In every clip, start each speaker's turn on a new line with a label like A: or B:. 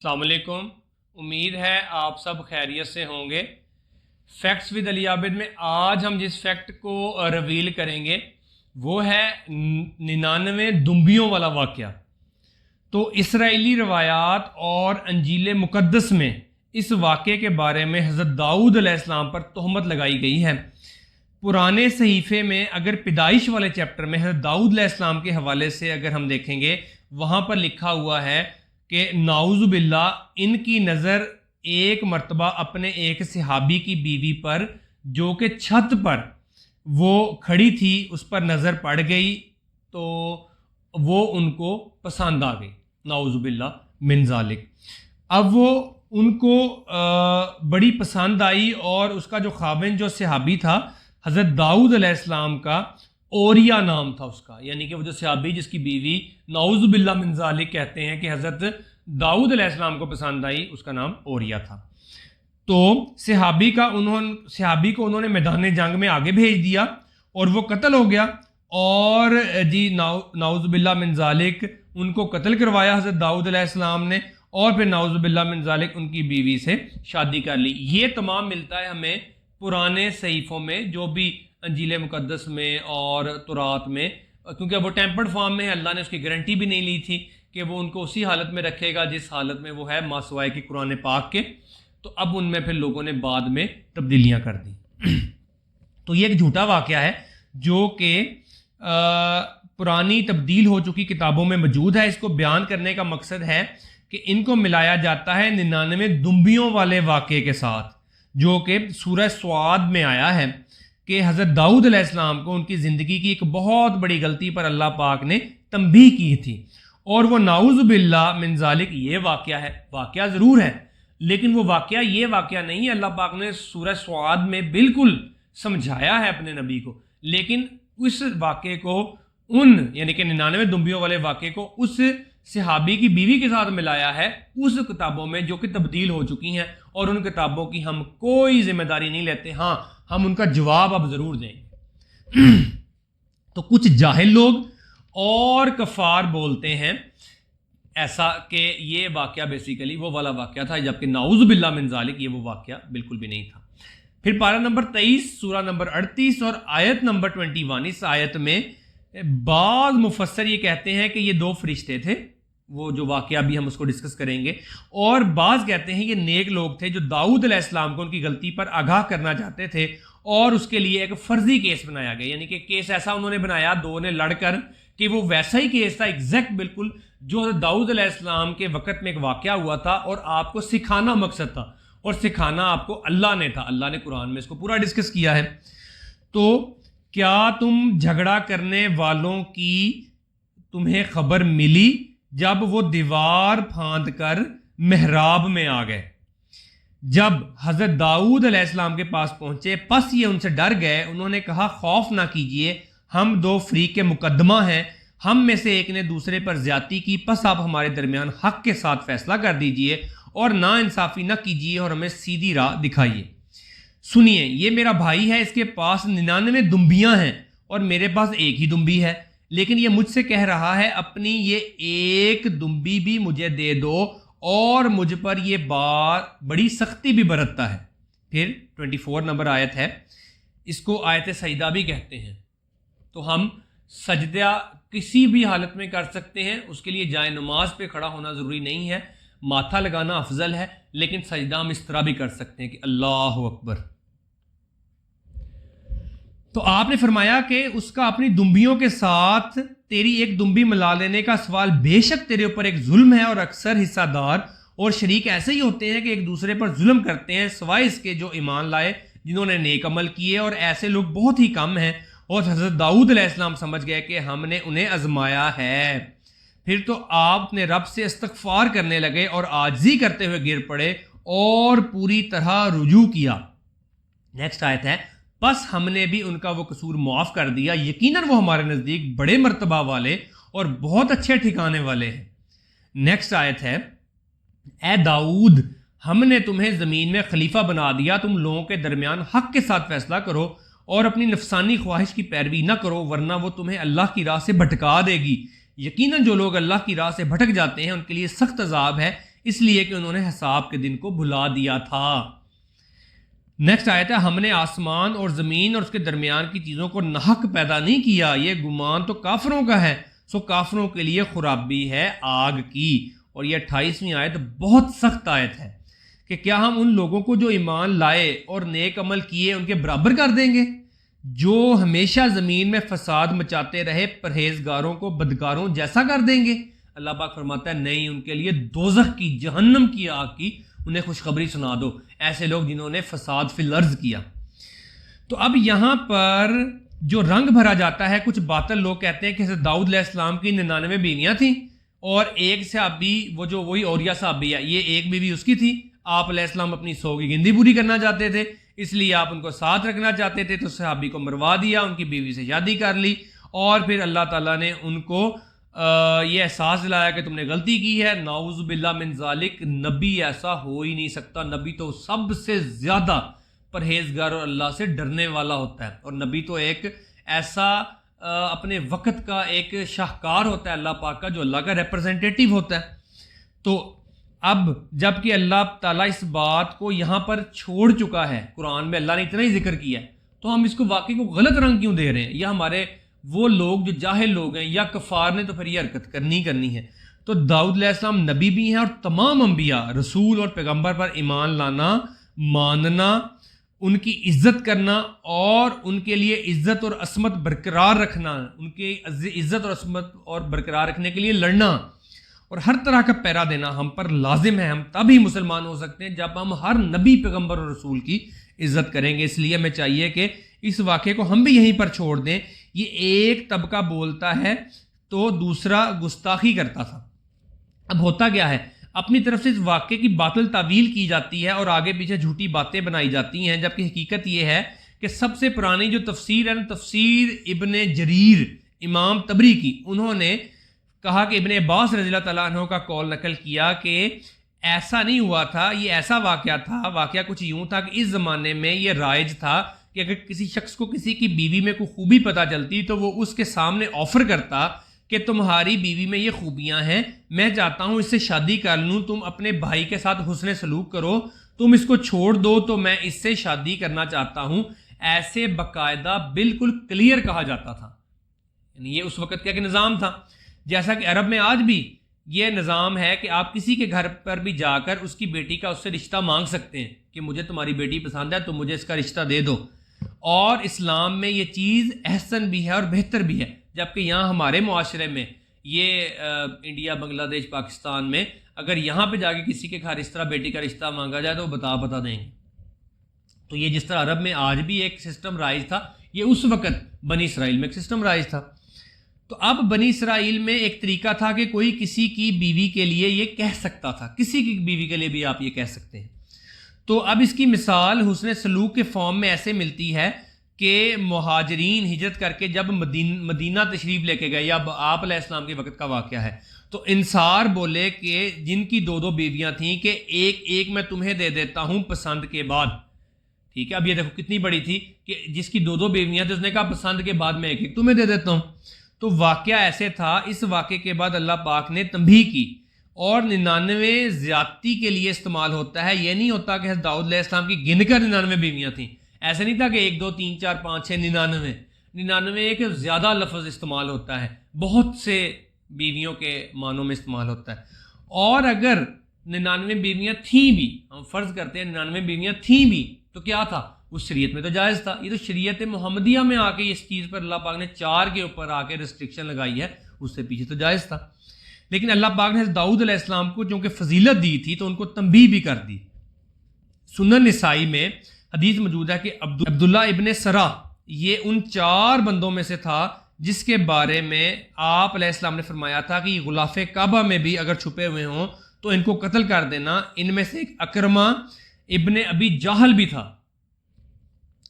A: السلام علیکم، امید ہے آپ سب خیریت سے ہوں گے۔ فیکٹس ود علی عابد میں آج ہم جس فیکٹ کو ریویل کریں گے وہ ہے 99 دمبیوں والا واقعہ۔ تو اسرائیلی روایات اور انجیل مقدس میں اس واقعے کے بارے میں حضرت داؤد علیہ السلام پر تہمت لگائی گئی ہے۔ پرانے صحیفے میں اگر پیدائش والے چیپٹر میں حضرت داؤد علیہ السلام کے حوالے سے اگر ہم دیکھیں گے، وہاں پر لکھا ہوا ہے کہ نعوذ باللہ ان کی نظر ایک مرتبہ اپنے ایک صحابی کی بیوی پر جو کہ چھت پر وہ کھڑی تھی اس پر نظر پڑ گئی تو وہ ان کو پسند آ گئی، نعوذ باللہ من ذالک۔ اب وہ ان کو بڑی پسند آئی اور اس کا جو خاوند جو صحابی تھا حضرت داؤد علیہ السلام کا، اوریا نام تھا اس کا، یعنی کہ وہ جو صحابی جس کی بیوی نعوذ باللہ من ذالک کہتے ہیں کہ حضرت داؤد علیہ السلام کو پسند آئی، اس کا نام اوریا تھا۔ تو صحابی کو انہوں نے میدان جنگ میں آگے بھیج دیا اور وہ قتل ہو گیا، اور نعوذ باللہ من ذالک ان کو قتل کروایا حضرت داؤد علیہ السلام نے، اور پھر نعوذ باللہ من ذالک ان کی بیوی سے شادی کر لی۔ یہ تمام ملتا ہے ہمیں پرانے صحیفوں میں، جو بھی انجیل مقدس میں اور تورات میں، کیونکہ وہ ٹیمپرڈ فارم میں ہے، اللہ نے اس کی گارنٹی بھی نہیں لی تھی کہ وہ ان کو اسی حالت میں رکھے گا جس حالت میں وہ ہے ما سوائے کہ قرآن پاک کے۔ تو اب ان میں پھر لوگوں نے بعد میں تبدیلیاں کر دی۔ تو یہ ایک جھوٹا واقعہ ہے جو کہ پرانی تبدیل ہو چکی کتابوں میں موجود ہے۔ اس کو بیان کرنے کا مقصد ہے کہ ان کو ملایا جاتا ہے 99 دمبیوں والے واقعے کے ساتھ، جو کہ سورہ سعاد میں آیا ہے کہ حضرت داؤد علیہ السلام کو ان کی زندگی کی ایک بہت بڑی غلطی پر اللہ پاک نے تنبیہ کی تھی، اور وہ نعوذ باللہ من ذالک یہ واقعہ ہے۔ واقعہ ضرور ہے لیکن وہ واقعہ یہ واقعہ نہیں ہے۔ اللہ پاک نے سورہ سعاد میں بالکل سمجھایا ہے اپنے نبی کو، لیکن اس واقعے کو یعنی کہ 99 دمبیوں والے واقعے کو اس صحابی کی بیوی کے ساتھ ملایا ہے اس کتابوں میں جو کہ تبدیل ہو چکی ہیں، اور ان کتابوں کی ہم کوئی ذمہ داری نہیں لیتے۔ ہاں، ہم ان کا جواب اب ضرور دیں گے۔ تو کچھ جاہل لوگ اور کفار بولتے ہیں ایسا کہ یہ واقعہ بیسیکلی وہ والا واقعہ تھا، جبکہ نعوذ باللہ من ذالک یہ وہ واقعہ بالکل بھی نہیں تھا۔ پھر پارہ نمبر 23 سورہ نمبر 38 اور آیت نمبر 21، اس آیت میں بعض مفسر یہ کہتے ہیں کہ یہ دو فرشتے تھے، وہ جو واقعہ بھی ہم اس کو ڈسکس کریں گے، اور بعض کہتے ہیں یہ نیک لوگ تھے جو داؤد علیہ السلام کو ان کی غلطی پر آگاہ کرنا چاہتے تھے، اور اس کے لیے ایک فرضی کیس بنایا گیا، یعنی کہ کیس ایسا انہوں نے بنایا دو نے لڑ کر کہ وہ ویسا ہی کیس تھا ایگزیکٹ بالکل جو حضرت داؤد علیہ السلام کے وقت میں ایک واقعہ ہوا تھا، اور آپ کو سکھانا مقصد تھا، اور سکھانا آپ کو اللہ نے تھا۔ اللہ نے قرآن میں اس کو پورا ڈسکس کیا ہے۔ تو کیا تم جھگڑا کرنے والوں کی تمہیں خبر ملی جب وہ دیوار پھاند کر محراب میں آ گئے؟ جب حضرت داؤد علیہ السلام کے پاس پہنچے پس یہ ان سے ڈر گئے، انہوں نے کہا خوف نہ کیجئے، ہم دو فریق کے مقدمہ ہیں، ہم میں سے ایک نے دوسرے پر زیادتی کی، پس آپ ہمارے درمیان حق کے ساتھ فیصلہ کر دیجئے اور نا انصافی نہ کیجئے اور ہمیں سیدھی راہ دکھائیے۔ سنیے، یہ میرا بھائی ہے، اس کے پاس 99 دمبیاں ہیں اور میرے پاس ایک ہی دمبی ہے، لیکن یہ مجھ سے کہہ رہا ہے اپنی یہ ایک دمبی بھی مجھے دے دو، اور مجھ پر یہ بڑی سختی بھی برتتا ہے۔ پھر 24 نمبر آیت ہے، اس کو آیت سجدہ بھی کہتے ہیں۔ تو ہم سجدہ کسی بھی حالت میں کر سکتے ہیں، اس کے لیے جائے نماز پہ کھڑا ہونا ضروری نہیں ہے، ماتھا لگانا افضل ہے، لیکن سجدہ ہم اس طرح بھی کر سکتے ہیں کہ اللہ اکبر۔ تو آپ نے فرمایا کہ اس کا اپنی دمبیوں کے ساتھ تیری ایک دمبی ملا لینے کا سوال بے شک تیرے اوپر ایک ظلم ہے، اور اکثر حصہ دار اور شریک ایسے ہی ہوتے ہیں کہ ایک دوسرے پر ظلم کرتے ہیں، سوائے اس کے جو ایمان لائے جنہوں نے نیک عمل کیے، اور ایسے لوگ بہت ہی کم ہیں۔ اور حضرت داؤد علیہ السلام سمجھ گئے کہ ہم نے انہیں آزمایا ہے۔ پھر تو آپ نے رب سے استغفار کرنے لگے اور عاجزی کرتے ہوئے گر پڑے اور پوری طرح رجوع کیا۔ نیکسٹ آیت ہے، بس ہم نے بھی ان کا وہ قصور معاف کر دیا، یقیناً وہ ہمارے نزدیک بڑے مرتبہ والے اور بہت اچھے ٹھکانے والے ہیں۔ نیکسٹ آیت ہے، اے داؤد ہم نے تمہیں زمین میں خلیفہ بنا دیا، تم لوگوں کے درمیان حق کے ساتھ فیصلہ کرو اور اپنی نفسانی خواہش کی پیروی نہ کرو، ورنہ وہ تمہیں اللہ کی راہ سے بھٹکا دے گی۔ یقیناً جو لوگ اللہ کی راہ سے بھٹک جاتے ہیں ان کے لیے سخت عذاب ہے، اس لیے کہ انہوں نے حساب کے دن کو بھلا دیا تھا۔ نیکسٹ آیت ہے، ہم نے آسمان اور زمین اور اس کے درمیان کی چیزوں کو ناحق پیدا نہیں کیا، یہ گمان تو کافروں کا ہے، سو کافروں کے لیے خرابی ہے آگ کی۔ اور یہ 28ویں آیت بہت سخت آیت ہے کہ کیا ہم ان لوگوں کو جو ایمان لائے اور نیک عمل کیے ان کے برابر کر دیں گے جو ہمیشہ زمین میں فساد مچاتے رہے، پرہیزگاروں کو بدکاروں جیسا کر دیں گے؟ اللہ پاک فرماتا ہے نہیں، ان کے لیے دوزخ کی، جہنم کی آگ کی انہیں خوشخبری سنا دو، ایسے لوگ جنہوں نے فساد فی الارض کیا۔ تو اب یہاں پر جو رنگ بھرا جاتا ہے، کچھ باطل لوگ کہتے ہیں کہ حضرت داؤد علیہ السلام کی 99 بیویاں تھیں اور ایک صحابی وہی اوریا صحابی ہے، یہ ایک بیوی اس کی تھی، آپ علیہ السلام اپنی 100 کی گنتی پوری کرنا چاہتے تھے، اس لیے آپ ان کو ساتھ رکھنا چاہتے تھے، تو صحابی کو مروا دیا، ان کی بیوی سے شادی کر لی، اور پھر اللہ تعالیٰ نے ان کو یہ احساس دلایا کہ تم نے غلطی کی ہے۔ نعوذ باللہ من ذالک، نبی ایسا ہو ہی نہیں سکتا، نبی تو سب سے زیادہ پرہیزگار اور اللہ سے ڈرنے والا ہوتا ہے، اور نبی تو ایک ایسا اپنے وقت کا ایک شاہکار ہوتا ہے اللہ پاک کا، جو اللہ کا ریپرزنٹیٹیو ہوتا ہے۔ تو اب جب کہ اللہ تعالیٰ اس بات کو یہاں پر چھوڑ چکا ہے، قرآن میں اللہ نے اتنا ہی ذکر کیا ہے، تو ہم اس کو واقعی کو غلط رنگ کیوں دے رہے ہیں؟ یا ہمارے وہ لوگ جو جاہل لوگ ہیں یا کفار نے تو پھر یہ حرکت کرنی ہے۔ تو داؤد علیہ السلام نبی بھی ہیں، اور تمام انبیاء، رسول اور پیغمبر پر ایمان لانا، ماننا، ان کی عزت کرنا اور ان کے لیے عزت اور عصمت برقرار رکھنا، ان کی عزت اور عصمت اور برقرار رکھنے کے لیے لڑنا اور ہر طرح کا پیرا دینا ہم پر لازم ہے۔ ہم تب ہی مسلمان ہو سکتے ہیں جب ہم ہر نبی، پیغمبر اور رسول کی عزت کریں گے۔ اس لیے ہمیں چاہیے کہ اس واقعے کو ہم بھی یہیں پر چھوڑ دیں۔ یہ ایک طبقہ بولتا ہے تو دوسرا گستاخی کرتا تھا۔ اب ہوتا کیا ہے، اپنی طرف سے اس واقعے کی باطل تعویل کی جاتی ہے اور آگے پیچھے جھوٹی باتیں بنائی جاتی ہیں، جبکہ حقیقت یہ ہے کہ سب سے پرانی جو تفسیر ہے، تفسیر ابن جریر امام طبری کی، انہوں نے کہا کہ ابن عباس رضی اللہ تعالیٰ عنہ کا قول نقل کیا کہ ایسا نہیں ہوا تھا، یہ ایسا واقعہ تھا، واقعہ کچھ یوں تھا کہ اس زمانے میں یہ رائج تھا کہ اگر کسی شخص کو کسی کی بیوی میں کوئی خوبی پتہ چلتی تو وہ اس کے سامنے آفر کرتا کہ تمہاری بیوی میں یہ خوبیاں ہیں، میں چاہتا ہوں اس سے شادی کر لوں، تم اپنے بھائی کے ساتھ حسن سلوک کرو، تم اس کو چھوڑ دو تو میں اس سے شادی کرنا چاہتا ہوں۔ ایسے باقاعدہ بالکل کلیئر کہا جاتا تھا، یعنی یہ اس وقت کا ایک نظام تھا، جیسا کہ عرب میں آج بھی یہ نظام ہے کہ آپ کسی کے گھر پر بھی جا کر اس کی بیٹی کا اس سے رشتہ مانگ سکتے ہیں کہ مجھے تمہاری بیٹی پسند ہے تو مجھے اس کا رشتہ دے دو، اور اسلام میں یہ چیز احسن بھی ہے اور بہتر بھی ہے، جبکہ یہاں ہمارے معاشرے میں یہ انڈیا، بنگلہ دیش، پاکستان میں اگر یہاں پہ جا کے کسی کے گھر اس طرح بیٹی کا رشتہ مانگا جائے تو وہ بتا دیں گے۔ تو یہ جس طرح عرب میں آج بھی ایک سسٹم رائج تھا، یہ اس وقت بنی اسرائیل میں ایک سسٹم رائج تھا۔ تو اب بنی اسرائیل میں ایک طریقہ تھا کہ کوئی کسی کی بیوی کے لیے یہ کہہ سکتا تھا، کسی کی بیوی کے لیے بھی آپ یہ کہہ سکتے ہیں۔ تو اب اس کی مثال حسن سلوک کے فارم میں ایسے ملتی ہے کہ مہاجرین ہجرت کر کے جب مدینہ تشریف لے کے گئے، یا آپ علیہ السلام کے وقت کا واقعہ ہے، تو انصار بولے کہ جن کی 2 بیویاں تھیں کہ ایک میں تمہیں دے دیتا ہوں پسند کے بعد، ٹھیک ہے، اب یہ دیکھو کتنی بڑی تھی کہ جس کی 2 بیویاں تھیں اس نے کہا پسند کے بعد میں ایک تمہیں دے دیتا ہوں۔ تو واقعہ ایسے تھا، اس واقعے کے بعد اللہ پاک نے تنبیہ کی، اور 99 زیادتی کے لیے استعمال ہوتا ہے، یہ نہیں ہوتا کہ حضرت داؤد علیہ السلام کی گن کر 99 بیویاں تھیں، ایسا نہیں تھا کہ 1 2 3 4 5 6 99 ایک زیادہ لفظ استعمال ہوتا ہے، بہت سے بیویوں کے معنوں میں استعمال ہوتا ہے۔ اور اگر 99 بیویاں تھیں بھی، ہم فرض کرتے ہیں 99 بیویاں تھیں بھی، تو کیا تھا، اس شریعت میں تو جائز تھا۔ یہ تو شریعت محمدیہ میں آ کے اس چیز پر اللہ پاک نے 4 کے اوپر آ کے ریسٹرکشن لگائی ہے، اس سے پیچھے تو جائز تھا، لیکن اللہ پاک نے داؤد علیہ السلام کو چونکہ فضیلت دی تھی تو ان کو تنبیہ بھی کر دی۔ سنن نسائی میں حدیث موجود ہے کہ عبداللہ ابن سرا یہ ان 4 بندوں میں سے تھا جس کے بارے میں آپ علیہ السلام نے فرمایا تھا کہ غلاف کعبہ میں بھی اگر چھپے ہوئے ہوں تو ان کو قتل کر دینا۔ ان میں سے ایک اکرمہ ابن ابی جہل بھی تھا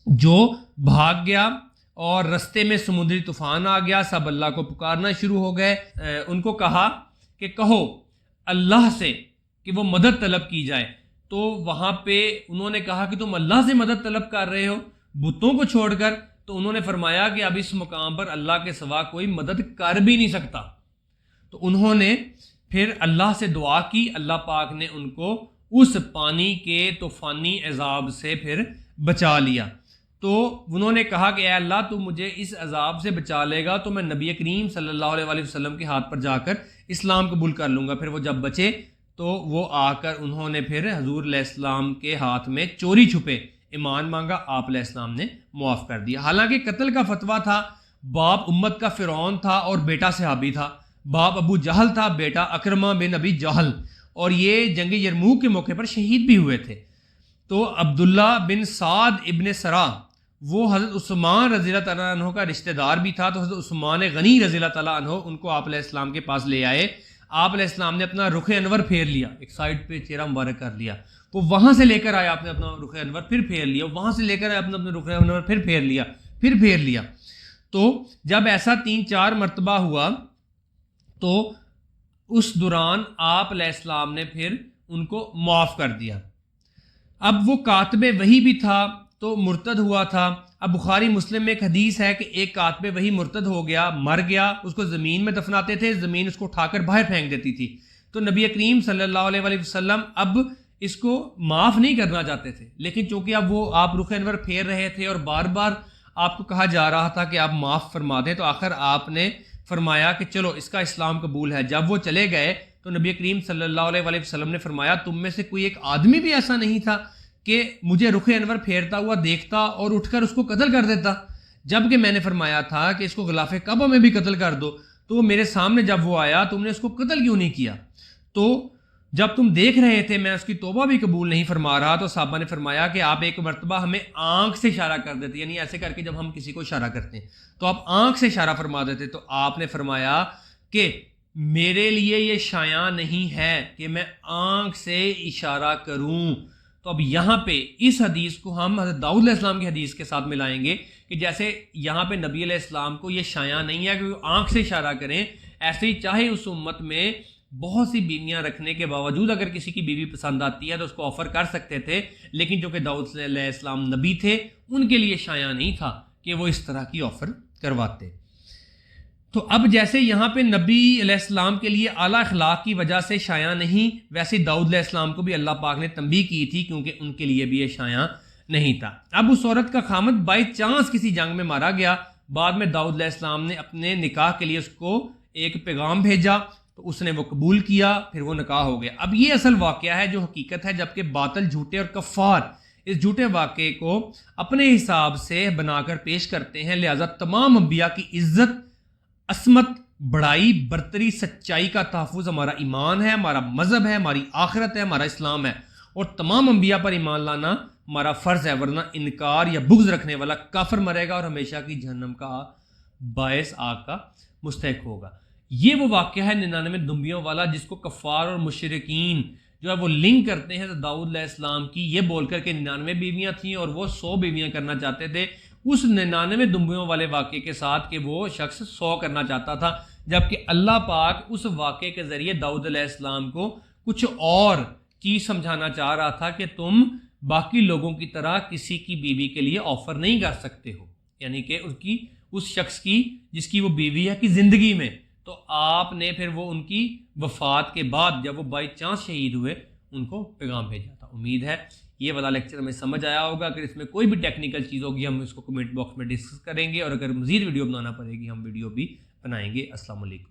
A: جو بھاگ گیا، اور رستے میں سمندری طوفان آ گیا، سب اللہ کو پکارنا شروع ہو گئے۔ ان کو کہا کہ کہو اللہ سے کہ وہ مدد طلب کی جائے، تو وہاں پہ انہوں نے کہا کہ تم اللہ سے مدد طلب کر رہے ہو بتوں کو چھوڑ کر، تو انہوں نے فرمایا کہ اب اس مقام پر اللہ کے سوا کوئی مدد کر بھی نہیں سکتا۔ تو انہوں نے پھر اللہ سے دعا کی، اللہ پاک نے ان کو اس پانی کے طوفانی عذاب سے پھر بچا لیا۔ تو انہوں نے کہا کہ اے اللہ تو مجھے اس عذاب سے بچا لے گا تو میں نبی کریم صلی اللہ علیہ وآلہ وسلم کے ہاتھ پر جا کر اسلام قبول کر لوں گا۔ پھر وہ جب بچے تو وہ آ کر انہوں نے پھر حضور علیہ السلام کے ہاتھ میں چوری چھپے ایمان مانگا، آپ علیہ السلام نے معاف کر دیا۔ حالانکہ قتل کا فتویٰ تھا، باپ امت کا فرعون تھا اور بیٹا صحابی تھا، باپ ابو جہل تھا، بیٹا اکرمہ بن ابی جہل، اور یہ جنگ یرموک کے موقع پر شہید بھی ہوئے تھے۔ تو عبداللہ بن سعد ابن سرا وہ حضرت عثمان رضی اللہ تعالیٰ عنہ کا رشتہ دار بھی تھا، تو حضرت عثمان غنی رضی اللہ تعالیٰ عنہ ان کو آپ علیہ السلام کے پاس لے آئے۔ آپ علیہ السلام نے اپنا رخ انور پھیر لیا، ایک سائڈ پہ چہرہ مبارک کر لیا، وہ وہاں سے لے کر آیا آپ نے اپنا رخ انور پھر پھیر لیا، وہاں سے لے کر آیا اپنا رخ انور پھر پھیر لیا، پھر پھیر لیا۔ تو جب ایسا 3-4 مرتبہ ہوا تو اس دوران آپ علیہ السلام نے پھر ان کو معاف کر دیا۔ اب وہ کاتب وحی بھی تھا تو مرتد ہوا تھا۔ اب بخاری مسلم میں ایک حدیث ہے کہ ایک کاتب وحی مرتد ہو گیا، مر گیا، اس کو زمین میں دفناتے تھے، زمین اس کو اٹھا کر باہر پھینک دیتی تھی۔ تو نبی کریم صلی اللہ علیہ وآلہ وسلم اب اس کو معاف نہیں کرنا چاہتے تھے، لیکن چونکہ اب وہ آپ رخ انور پھیر رہے تھے اور بار بار آپ کو کہا جا رہا تھا کہ آپ معاف فرما دیں، تو آخر آپ نے فرمایا کہ چلو اس کا اسلام قبول ہے۔ جب وہ چلے گئے تو نبی کریم صلی اللہ علیہ وآلہ وسلم نے فرمایا تم میں سے کوئی ایک آدمی بھی ایسا نہیں تھا کہ مجھے رخ انور پھیرتا ہوا دیکھتا اور اٹھ کر اس کو قتل کر دیتا، جبکہ میں نے فرمایا تھا کہ اس کو غلاف کعبہ میں بھی قتل کر دو، تو میرے سامنے جب وہ آیا تم نے اس کو قتل کیوں نہیں کیا؟ تو جب تم دیکھ رہے تھے میں اس کی توبہ بھی قبول نہیں فرما رہا، تو صحابہ نے فرمایا کہ آپ ایک مرتبہ ہمیں آنکھ سے اشارہ کر دیتے، یعنی ایسے کر کے جب ہم کسی کو اشارہ کرتے ہیں تو آپ آنکھ سے اشارہ فرما دیتے، تو آپ نے فرمایا کہ میرے لیے یہ شایع نہیں ہے کہ میں آنکھ سے اشارہ کروں۔ تو اب یہاں پہ اس حدیث کو ہم حضرت داؤد علیہ السلام کی حدیث کے ساتھ ملائیں گے کہ جیسے یہاں پہ نبی علیہ السلام کو یہ شایع نہیں ہے کہ وہ آنکھ سے اشارہ کریں، ایسے ہی چاہے اس امت میں بہت سی بیویاں رکھنے کے باوجود اگر کسی کی بیوی پسند آتی ہے تو اس کو آفر کر سکتے تھے، لیکن جو کہ داؤد علیہ السلام نبی تھے ان کے لیے شایع نہیں تھا کہ وہ اس طرح کی آفر کرواتے۔ تو اب جیسے یہاں پہ نبی علیہ السلام کے لیے اعلیٰ اخلاق کی وجہ سے شایع نہیں، ویسے داؤد علیہ السلام کو بھی اللہ پاک نے تنبیہ کی تھی کیونکہ ان کے لیے بھی یہ شایع نہیں تھا۔ اب اس عورت کا خامد بائی چانس کسی جنگ میں مارا گیا، بعد میں داؤد علیہ السلام نے اپنے نکاح کے لیے اس کو ایک پیغام بھیجا تو اس نے وہ قبول کیا، پھر وہ نکاح ہو گیا۔ اب یہ اصل واقعہ ہے جو حقیقت ہے، جبکہ باطل جھوٹے اور کفار اس جھوٹے واقعے کو اپنے حساب سے بنا کر پیش کرتے ہیں، لہذا تمام انبیاء کی عزت، عصمت، بڑائی، برتری، سچائی کا تحفظ ہمارا ایمان ہے، ہمارا مذہب ہے، ہماری آخرت ہے، ہمارا اسلام ہے، اور تمام انبیاء پر ایمان لانا ہمارا فرض ہے، ورنہ انکار یا بغض رکھنے والا کافر مرے گا اور ہمیشہ کی جہنم کا باعث آگ کا مستحق ہوگا۔ یہ وہ واقعہ ہے 99 دمبیوں والا جس کو کفار اور مشرکین جو ہے وہ لنک کرتے ہیں داؤد علیہ السلام کی یہ بول کر کہ 99 بیویاں تھیں اور وہ 100 بیویاں کرنا چاہتے تھے، اس 99 دمبیوں والے واقعے کے ساتھ کہ وہ شخص 100 کرنا چاہتا تھا، جبکہ اللہ پاک اس واقعے کے ذریعے داؤد علیہ السلام کو کچھ اور چیز سمجھانا چاہ رہا تھا کہ تم باقی لوگوں کی طرح کسی کی بیوی کے لیے آفر نہیں کر سکتے ہو، یعنی کہ اس شخص کی جس کی وہ بیوی ہے کی زندگی میں، تو آپ نے پھر وہ ان کی وفات کے بعد جب وہ بائی چانس شہید ہوئے ان کو پیغام بھیجا تھا۔ امید ہے یہ والا لیکچر ہمیں سمجھ آیا ہوگا، اگر اس میں کوئی بھی ٹیکنیکل چیز ہوگی ہم اس کو کمنٹ باکس میں ڈسکس کریں گے، اور اگر مزید ویڈیو بنانا پڑے گی ہم ویڈیو بھی بنائیں گے۔ السلام علیکم۔